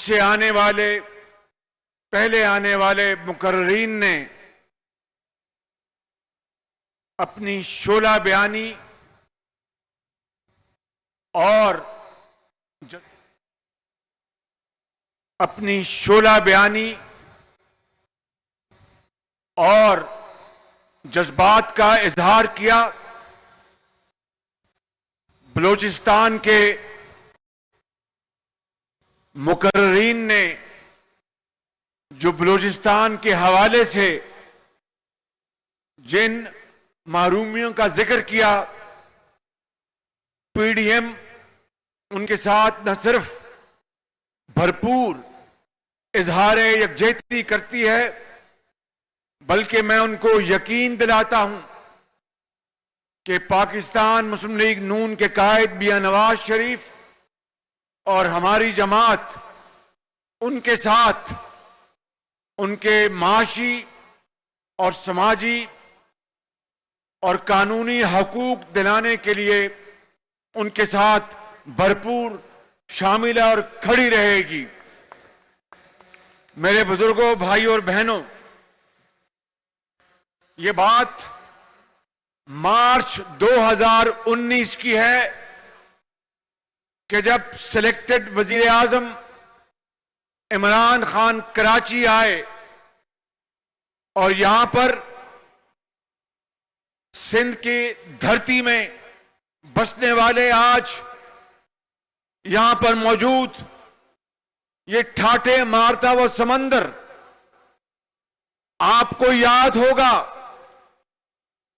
سے پہلے آنے والے مقررین نے اپنی شعلہ بیانی اور جذبات کا اظہار کیا. بلوچستان کے مقررین نے جو بلوچستان کے حوالے سے جن محرومیوں کا ذکر کیا، پی ڈی ایم ان کے ساتھ نہ صرف بھرپور اظہار یکجہتی کرتی ہے، بلکہ میں ان کو یقین دلاتا ہوں کہ پاکستان مسلم لیگ نون کے قائد میاں نواز شریف اور ہماری جماعت ان کے ساتھ ان کے معاشی اور سماجی اور قانونی حقوق دلانے کے لیے ان کے ساتھ بھرپور شامل ہے اور کھڑی رہے گی. میرے بزرگوں، بھائیوں اور بہنوں، یہ بات مارچ 2019 کی ہے کہ جب سلیکٹڈ وزیر اعظم عمران خان کراچی آئے اور یہاں پر سندھ کی دھرتی میں بسنے والے آج یہاں پر موجود یہ ٹھاٹھے مارتا وہ سمندر، آپ کو یاد ہوگا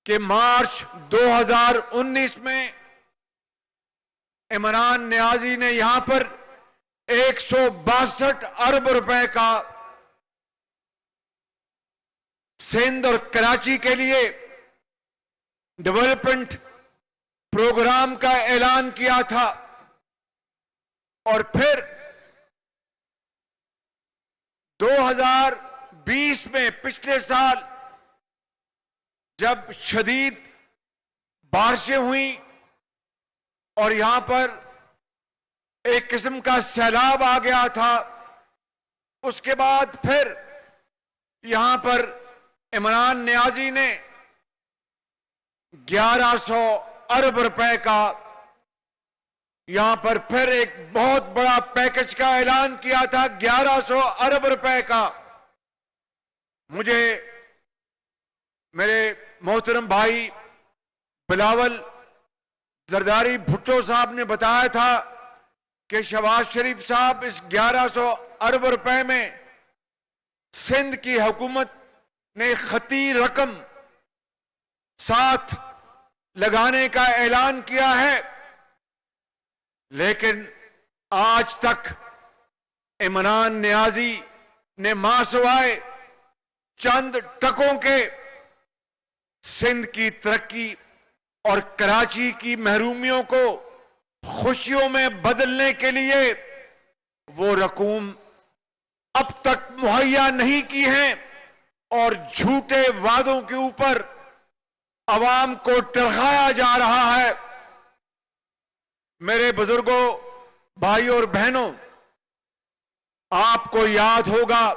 کہ مارچ 2019 میں عمران نیازی نے یہاں پر 162 ارب روپے کا سندھ اور کراچی کے لیے ڈیولپمنٹ پروگرام کا اعلان کیا تھا. اور پھر 2020 میں پچھلے سال جب شدید بارشیں ہوئیں اور یہاں پر ایک قسم کا سیلاب آ گیا تھا، اس کے بعد پھر یہاں پر عمران نیازی نے 1100 ارب روپے کا یہاں پر پھر ایک بہت بڑا پیکج کا اعلان کیا تھا، 1100 ارب روپے کا. مجھے میرے محترم بھائی بلاول زرداری بھٹو صاحب نے بتایا تھا کہ شہباز شریف صاحب اس 1100 ارب روپے میں سندھ کی حکومت نے خطی رقم ساتھ لگانے کا اعلان کیا ہے، لیکن آج تک عمران نیازی نے ماں سوائے چند ٹکوں کے سندھ کی ترقی اور کراچی کی محرومیوں کو خوشیوں میں بدلنے کے لیے وہ رقوم اب تک مہیا نہیں کی ہیں اور جھوٹے وعدوں کے اوپر عوام کو ٹرخایا جا رہا ہے. میرے بزرگوں، بھائیوں اور بہنوں، آپ کو یاد ہوگا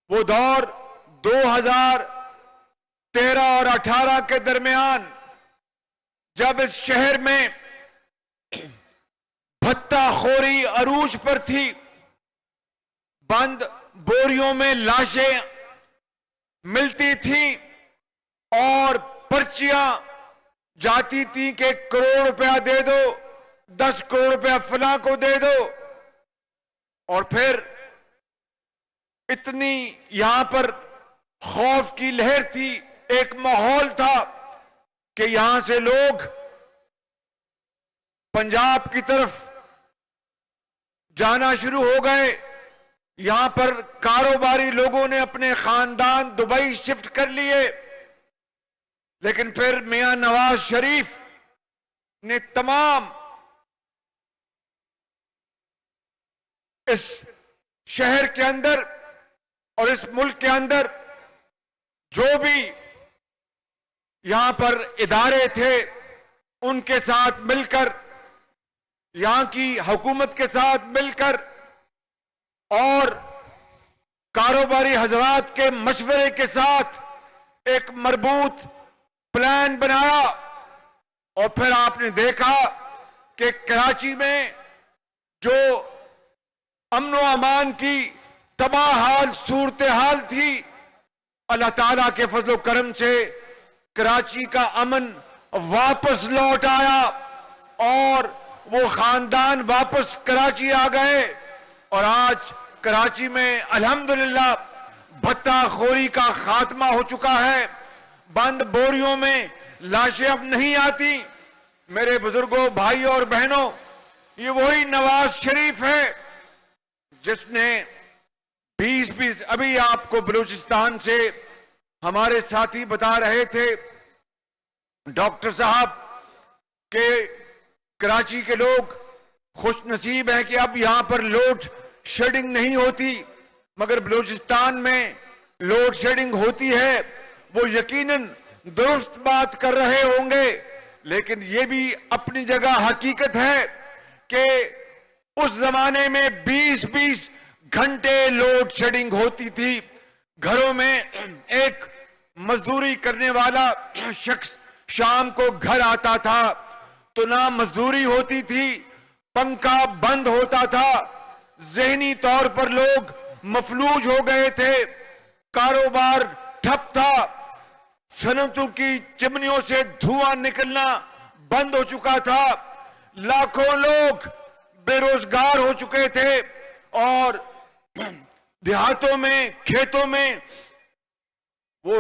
وہ دور 2013 اور 18 کے درمیان جب اس شہر میں بھتہ خوری عروج پر تھی، بند بوریوں میں لاشیں ملتی تھی اور پرچیاں جاتی تھی کہ کروڑ روپیہ دے دو، 10 کروڑ روپیہ فلاں کو دے دو. اور پھر اتنی یہاں پر خوف کی لہر تھی، ایک ماحول تھا کہ یہاں سے لوگ پنجاب کی طرف جانا شروع ہو گئے. یہاں پر کاروباری لوگوں نے اپنے خاندان دبئی شفٹ کر لیے. لیکن پھر میاں نواز شریف نے تمام اس شہر کے اندر اور اس ملک کے اندر جو بھی یہاں پر ادارے تھے ان کے ساتھ مل کر یہاں کی حکومت کے ساتھ مل کر اور کاروباری حضرات کے مشورے کے ساتھ ایک مربوط پلان بنایا، اور پھر آپ نے دیکھا کہ کراچی میں جو امن و امان کی تباہ حال صورتحال تھی، اللہ تعالیٰ کے فضل و کرم سے کراچی کا امن واپس لوٹ آیا اور وہ خاندان واپس کراچی آ گئے، اور آج کراچی میں الحمدللہ بھتہ خوری کا خاتمہ ہو چکا ہے۔ بند بوریوں میں لاشیں اب نہیں آتی۔ میرے بزرگوں، بھائیوں اور بہنوں، یہ وہی نواز شریف ہے جس نے 20 ابھی آپ کو بلوچستان سے ہمارے ساتھی بتا رہے تھے ڈاکٹر صاحب کہ کراچی کے لوگ خوش نصیب ہیں کہ اب یہاں پر لوڈ شیڈنگ نہیں ہوتی، مگر بلوچستان میں لوڈ شیڈنگ ہوتی ہے۔ وہ یقیناً درست بات کر رہے ہوں گے، لیکن یہ بھی اپنی جگہ حقیقت ہے کہ اس زمانے میں 20 گھنٹے لوڈ شیڈنگ ہوتی تھی۔ گھروں میں ایک مزدوری کرنے والا شخص شام کو گھر آتا تھا تو نہ مزدوری ہوتی تھی، پنکھا بند ہوتا تھا، ذہنی طور پر لوگ مفلوج ہو گئے تھے، کاروبار ٹھپ تھا، صنعتوں کی چمنیوں سے دھواں نکلنا بند ہو چکا تھا، لاکھوں لوگ بے روزگار ہو چکے تھے، اور دیہاتوں میں، کھیتوں میں وہ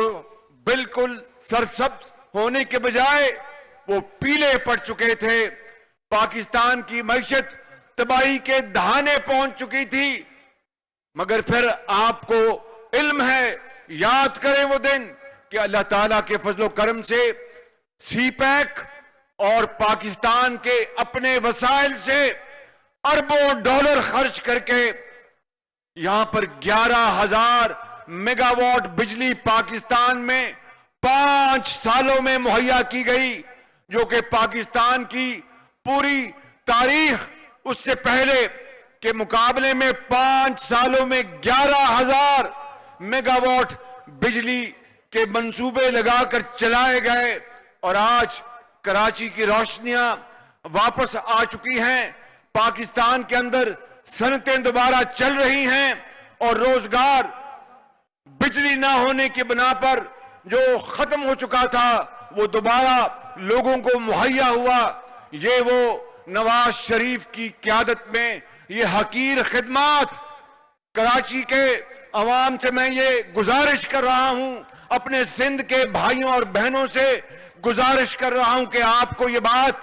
بالکل سرسبز ہونے کے بجائے وہ پیلے پڑ چکے تھے۔ پاکستان کی معیشت تباہی کے دہانے پہنچ چکی تھی، مگر پھر آپ کو علم ہے، یاد کریں وہ دن کہ اللہ تعالیٰ کے فضل و کرم سے سی پیک اور پاکستان کے اپنے وسائل سے اربوں ڈالر خرچ کر کے یہاں پر 11,000 میگا واٹ بجلی پاکستان میں 5 سالوں میں مہیا کی گئی، جو کہ پاکستان کی پوری تاریخ اس سے پہلے کے مقابلے میں 5 سالوں میں 11,000 میگا واٹ بجلی کے منصوبے لگا کر چلائے گئے، اور آج کراچی کی روشنیاں واپس آ چکی ہیں، پاکستان کے اندر صنعتیں دوبارہ چل رہی ہیں، اور روزگار بجلی نہ ہونے کی بنا پر جو ختم ہو چکا تھا وہ دوبارہ لوگوں کو مہیا ہوا۔ یہ وہ نواز شریف کی قیادت میں یہ حقیر خدمات، کراچی کے عوام سے میں یہ گزارش کر رہا ہوں، اپنے سندھ کے بھائیوں اور بہنوں سے گزارش کر رہا ہوں کہ آپ کو یہ بات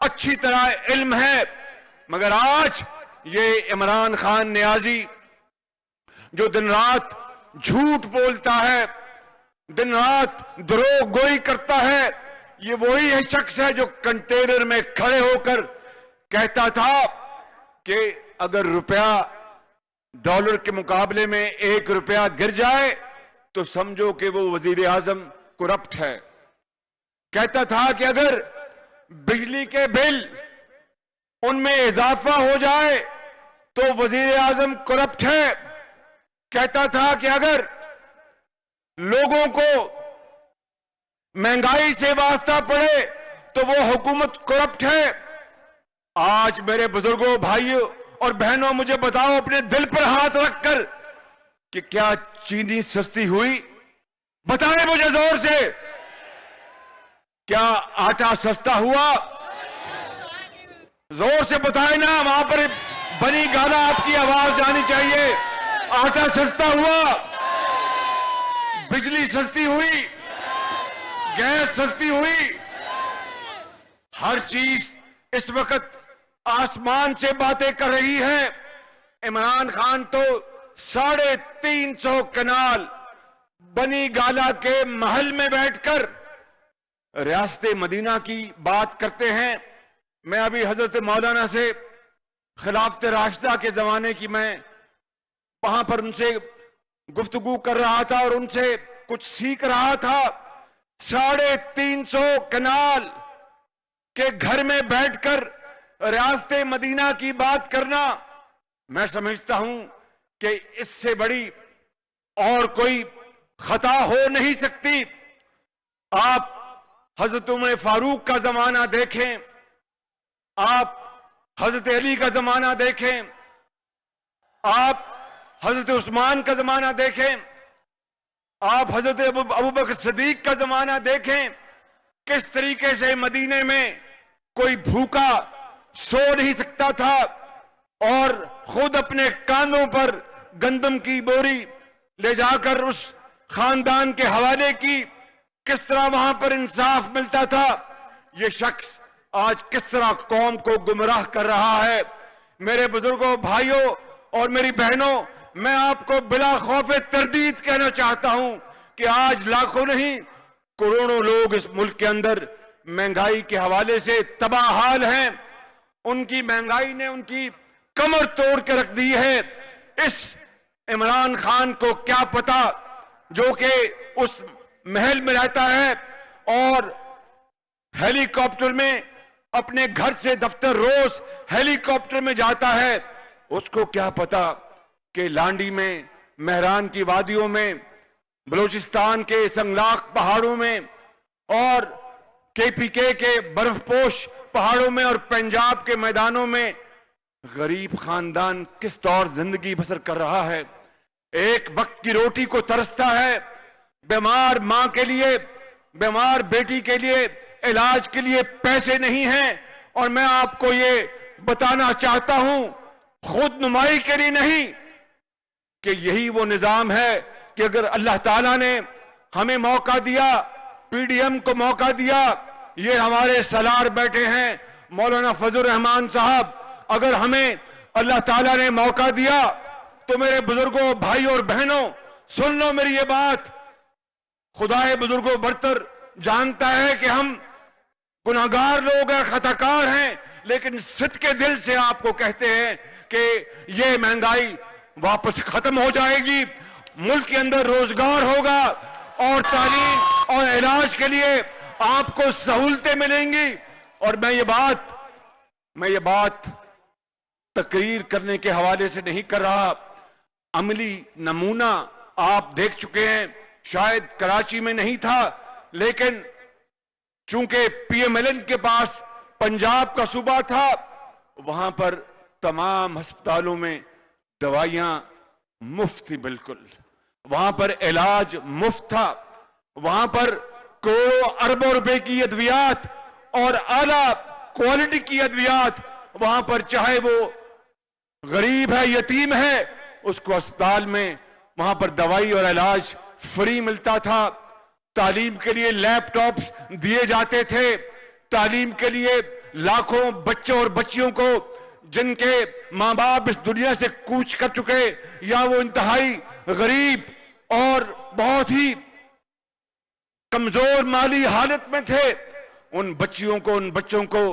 اچھی طرح علم ہے، مگر آج یہ عمران خان نیازی جو دن رات جھوٹ بولتا ہے، دن رات دروغ گوئی کرتا ہے، یہ وہی شخص ہے جو کنٹینر میں کھڑے ہو کر کہتا تھا کہ اگر روپیہ ڈالر کے مقابلے میں 1 روپیہ گر جائے تو سمجھو کہ وہ وزیر اعظم کرپٹ ہے۔ کہتا تھا کہ اگر بجلی کے بل ان میں اضافہ ہو جائے تو وزیر اعظم کرپٹ ہے۔ کہتا تھا کہ اگر لوگوں کو مہنگائی سے واسطہ پڑے تو وہ حکومت کرپٹ ہے۔ آج میرے بزرگوں، بھائیوں اور بہنوں، مجھے بتاؤ اپنے دل پر ہاتھ رکھ کر کہ کیا چینی سستی ہوئی؟ بتائیں مجھے زور سے، کیا آٹا سستا ہوا؟ زور سے بتائیں نا، وہاں پر بنی گالا آپ کی آواز جانی چاہیے۔ آٹا سستا ہوا، بجلی سستی ہوئی، گیس سستی ہوئی، ہر چیز اس وقت آسمان سے باتیں کر رہی ہے۔ عمران خان تو 350 کنال بنی گالا کے محل میں بیٹھ کر ریاست مدینہ کی بات کرتے ہیں۔ میں ابھی حضرت مولانا سے خلافت راشدہ کے زمانے کی میں وہاں پر ان سے گفتگو کر رہا تھا اور ان سے کچھ سیکھ رہا تھا۔ 350 کنال کے گھر میں بیٹھ کر ریاست مدینہ کی بات کرنا میں سمجھتا ہوں کہ اس سے بڑی اور کوئی خطا ہو نہیں سکتی. آپ حضرت عمر فاروق کا زمانہ دیکھیں, آپ حضرت علی کا زمانہ دیکھیں, آپ حضرت عثمان کا زمانہ دیکھیں, آپ حضرت ابوبکر صدیق کا زمانہ دیکھیں. کس طریقے سے مدینے میں کوئی بھوکا سو نہیں سکتا تھا اور خود اپنے کاندھوں پر گندم کی بوری لے جا کر اس خاندان کے حوالے کی. کس طرح وہاں پر انصاف ملتا تھا. یہ شخص آج کس طرح قوم کو گمراہ کر رہا ہے. میرے بزرگوں, بھائیوں اور میری بہنوں, میں آپ کو بلا خوف تردید کہنا چاہتا ہوں کہ آج لاکھوں نہیں کروڑوں لوگ اس ملک کے اندر مہنگائی کے حوالے سے تباہ حال ہیں. ان کی مہنگائی نے ان کی کمر توڑ کے رکھ دی ہے. اس عمران خان کو کیا پتا جو کہ اس محل میں رہتا ہے اور ہیلی کاپٹر میں اپنے گھر سے دفتر روز ہیلی کاپٹر میں جاتا ہے, اس کو کیا پتا کہ لانڈی میں, مہران کی وادیوں میں, بلوچستان کے سنگلاخ پہاڑوں میں اور KPK کے برف پوش پہاڑوں میں اور پنجاب کے میدانوں میں غریب خاندان کس طور زندگی بسر کر رہا ہے. ایک وقت کی روٹی کو ترستا ہے. بیمار ماں کے لیے, بیمار بیٹی کے لیے علاج کے لیے پیسے نہیں ہیں. اور میں آپ کو یہ بتانا چاہتا ہوں, خود نمائی کے لیے نہیں, کہ یہی وہ نظام ہے کہ اگر اللہ تعالیٰ نے ہمیں موقع دیا, PDM کو موقع دیا, یہ ہمارے سالار بیٹھے ہیں مولانا فضل الرحمان صاحب, اگر ہمیں اللہ تعالیٰ نے موقع دیا تو میرے بزرگوں, بھائیوں اور بہنوں, سن لو میری یہ بات. خدائے بزرگوں برتر جانتا ہے کہ ہم گناہگار لوگ ہیں, خطاکار ہیں, لیکن صدقے دل سے آپ کو کہتے ہیں کہ یہ مہنگائی واپس ختم ہو جائے گی, ملک کے اندر روزگار ہوگا اور تعلیم اور علاج کے لیے آپ کو سہولتیں ملیں گی. اور میں یہ بات تقریر کرنے کے حوالے سے نہیں کر رہا, عملی نمونہ آپ دیکھ چکے ہیں. شاید کراچی میں نہیں تھا, لیکن چونکہ PMLN کے پاس پنجاب کا صوبہ تھا, وہاں پر تمام ہسپتالوں میں دوائیاں مفت تھی, بالکل. وہاں پر علاج مفت تھا. وہاں پر کروڑوں اربوں روپے کی ادویات اور اعلیٰ کوالٹی کی ادویات, وہاں پر چاہے وہ غریب ہے, یتیم ہے, اس کو اسپتال میں وہاں پر دوائی اور علاج فری ملتا تھا. تعلیم کے لیے لیپ ٹاپس دیے جاتے تھے. تعلیم کے لیے لاکھوں بچوں اور بچیوں کو جن کے ماں باپ اس دنیا سے کوچ کر چکے یا وہ انتہائی غریب اور بہت ہی کمزور مالی حالت میں تھے, ان بچوں کو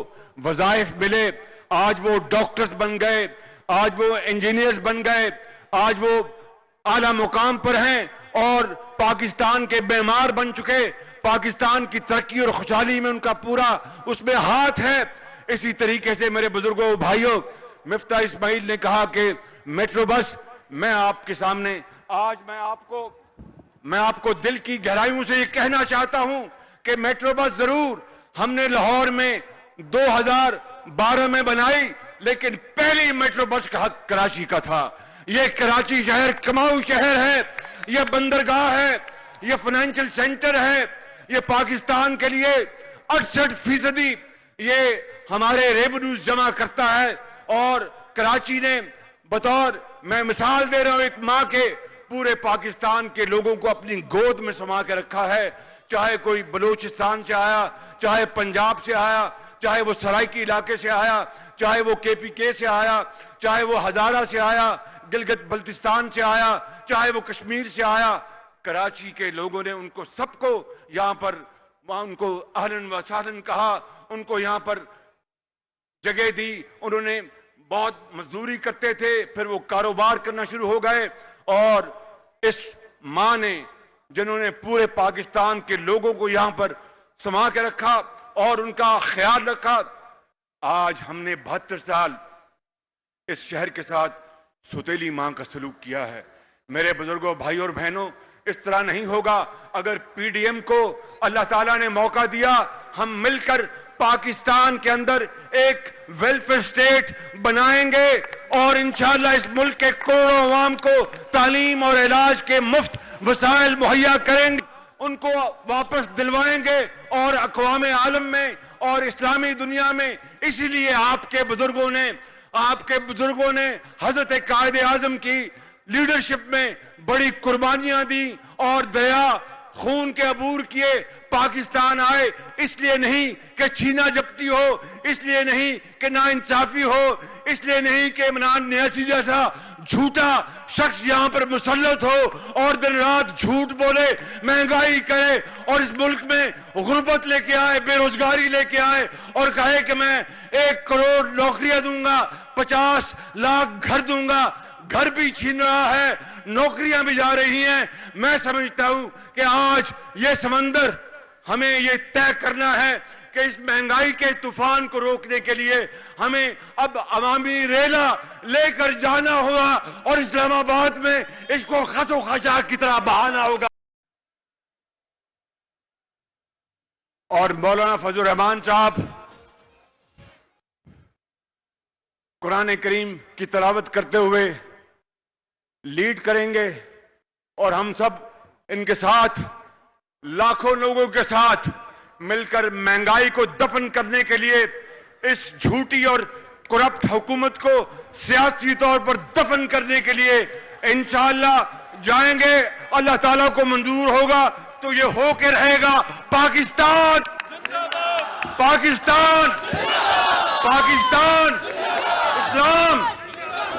وظائف ملے. آج وہ ڈاکٹرز بن گئے, آج وہ انجینئرز بن گئے, آج وہ اعلیٰ مقام پر ہیں اور پاکستان کے بیمار بن چکے. پاکستان کی ترقی اور خوشحالی میں ان کا پورا اس میں ہاتھ ہے. اسی طریقے سے میرے بزرگوں, بھائیوں, مفتاح اسماعیل نے کہا کہ میٹرو بس, میں آپ کے سامنے آج میں آپ کو دل کی گہرائیوں سے یہ کہنا چاہتا ہوں کہ میٹرو بس ضرور ہم نے لاہور میں 2012 میں بنائی, لیکن پہلی میٹرو بس کا حق کراچی کا تھا. یہ کراچی شہر کماؤ شہر ہے, یہ بندرگاہ ہے, یہ فائنینشل سینٹر ہے, یہ پاکستان کے لیے 68% یہ ہمارے ریونیوز جمع کرتا ہے. اور کراچی نے بطور, میں مثال دے رہا ہوں, ایک ماں کے پورے پاکستان کے لوگوں کو اپنی گود میں سما کے رکھا ہے. چاہے کوئی بلوچستان سے آیا, چاہے پنجاب سے آیا, چاہے وہ سرائکی علاقے سے آیا, چاہے وہ KPK سے آیا, چاہے وہ ہزارہ سے آیا, گلگت بلتستان سے آیا, چاہے وہ کشمیر سے آیا. کراچی کے لوگوں نے ان کو سب کو یہاں پر ان کو اہلاً و سہلاً کہا, ان کو یہاں پر جگہ دی. انہوں نے بہت مزدوری کرتے تھے, پھر وہ کاروبار کرنا شروع ہو گئے. اور اس ماں نے, جنہوں نے پورے پاکستان کے لوگوں کو یہاں پر سما کے رکھا اور ان کا خیال رکھا, آج ہم نے 72 سال اس شہر کے ساتھ ستیلی ماں کا سلوک کیا ہے. میرے بزرگوں، بھائیوں اور بہنوں، اس طرح نہیں ہوگا. اگر پی ڈی ایم کو اللہ تعالیٰ نے موقع دیا، ہم مل کر پاکستان کے اندر ایک ویلفیئر اسٹیٹ بنائیں گے اور انشاءاللہ اس ملک کے کروڑوں عوام کو تعلیم اور علاج کے مفت وسائل مہیا کریں گے، ان کو واپس دلوائیں گے، اور اقوام عالم میں اور اسلامی دنیا میں. اسی لیے آپ کے بزرگوں نے حضرت قائد اعظم کی لیڈرشپ میں بڑی قربانیاں دی اور دریا خون کے عبور کیے پاکستان آئے. اس لیے نہیں کہ چھینا جپٹی ہو، اس لیے نہیں کہ ناانصافی ہو، اس لیے نہیں کہ عمران نیازی جیسا جھوٹا شخص یہاں پر مسلط ہو اور دن رات جھوٹ بولے، مہنگائی کرے اور اس ملک میں غربت لے کے آئے، بے روزگاری لے کے آئے اور کہے کہ میں 1 کروڑ نوکریاں دوں گا، 50 لاکھ گھر دوں گا. گھر بھی چھین رہا ہے، نوکریاں بھی جا رہی ہیں. میں سمجھتا ہوں کہ آج یہ سمندر ہمیں یہ طے کرنا ہے کہ اس مہنگائی کے طوفان کو روکنے کے لیے ہمیں اب عوامی ریلا لے کر جانا ہوگا اور اسلام آباد میں اس کو خس و خاشاک کی طرح بہانا ہوگا. اور مولانا فضل الرحمان صاحب قرآن کریم کی تلاوت کرتے ہوئے لیڈ کریں گے اور ہم سب ان کے ساتھ لاکھوں لوگوں کے ساتھ مل کر مہنگائی کو دفن کرنے کے لیے اس جھوٹی اور کرپٹ حکومت کو سیاسی طور پر دفن کرنے کے لیے انشاءاللہ جائیں گے. اللہ تعالیٰ کو منظور ہوگا تو یہ ہو کے رہے گا. پاکستان پاکستان پاکستان، اسلام